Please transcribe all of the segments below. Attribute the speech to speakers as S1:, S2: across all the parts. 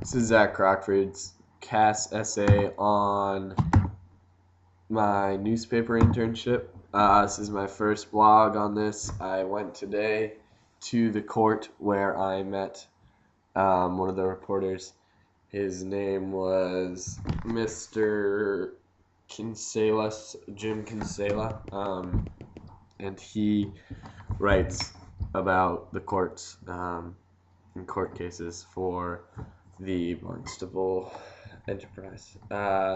S1: This is Zach Crockford's CAS essay on my newspaper internship. This is my first blog on this. I went today to the court where I met one of the reporters. His name was Mr. Kinselas, Jim Kinsela, and he writes about the courts in court cases for the Barnstable Enterprise.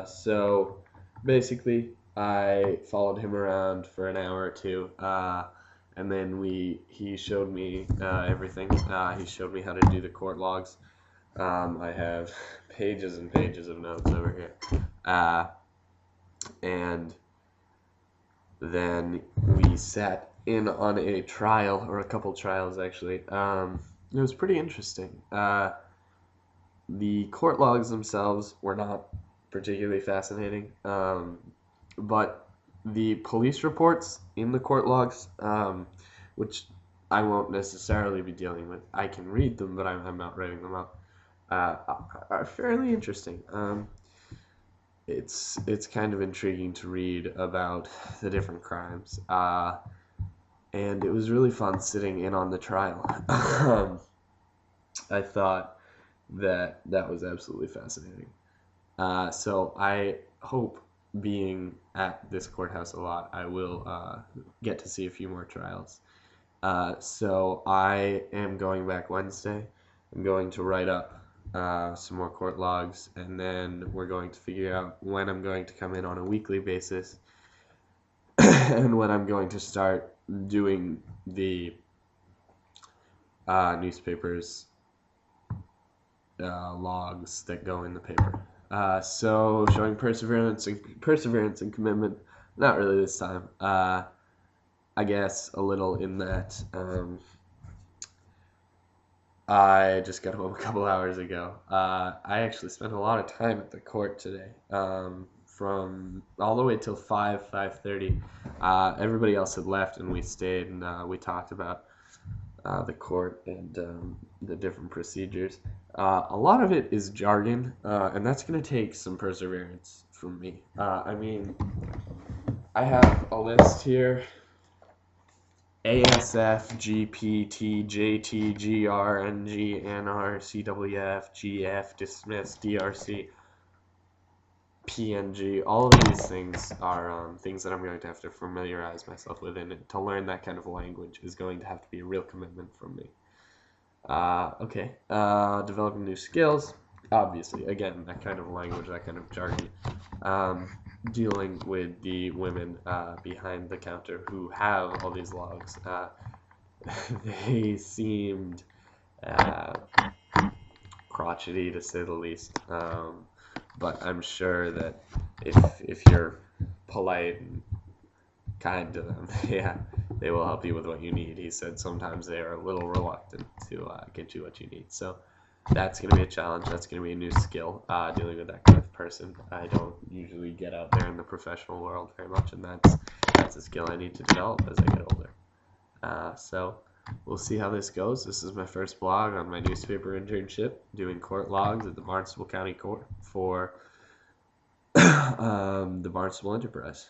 S1: So basically, I followed him around for an hour or two, and then he showed me everything. He showed me how to do the court logs. I have pages and pages of notes over here, and then we sat in on a trial, or a couple trials actually. It was pretty interesting. The court logs themselves were not particularly fascinating, but the police reports in the court logs, which I won't necessarily be dealing with. I can read them, but I'm not writing them up, are fairly interesting. It's kind of intriguing to read about the different crimes, and it was really fun sitting in on the trial. I thought that was absolutely fascinating. So I hope, being at this courthouse a lot, I will get to see a few more trials. So I am going back Wednesday. I'm going to write up some more court logs, and then we're going to figure out when I'm going to come in on a weekly basis and when I'm going to start doing the newspapers logs that go in the paper. So showing perseverance and commitment. Not really this time. I guess a little in that I just got home a couple hours ago. I actually spent a lot of time at the court today, from all the way till 5:30. Everybody else had left, and we stayed and we talked about the court and the different procedures. A lot of it is jargon, and that's going to take some perseverance from me. I mean, I have a list here: ASF, GPT, JT, GR, NG, NR, CWF, GF, dismiss, DRC, PNG. All of these things are things that I'm going to have to familiarize myself with, and to learn that kind of language is going to have to be a real commitment from me. Okay, developing new skills. Obviously, again, that kind of language, that kind of jargon. Dealing with the women behind the counter who have all these logs. They seemed crotchety, to say the least. But I'm sure that if you're polite and kind to them, yeah, they will help you with what you need. He said sometimes they are a little reluctant to get you what you need. So that's going to be a challenge. That's going to be a new skill, dealing with that kind of person. I don't usually get out there in the professional world very much, and that's a skill I need to develop as I get older. So we'll see how this goes. This is my first blog on my newspaper internship, doing court logs at the Barnstable County Court for the Barnstable Enterprise.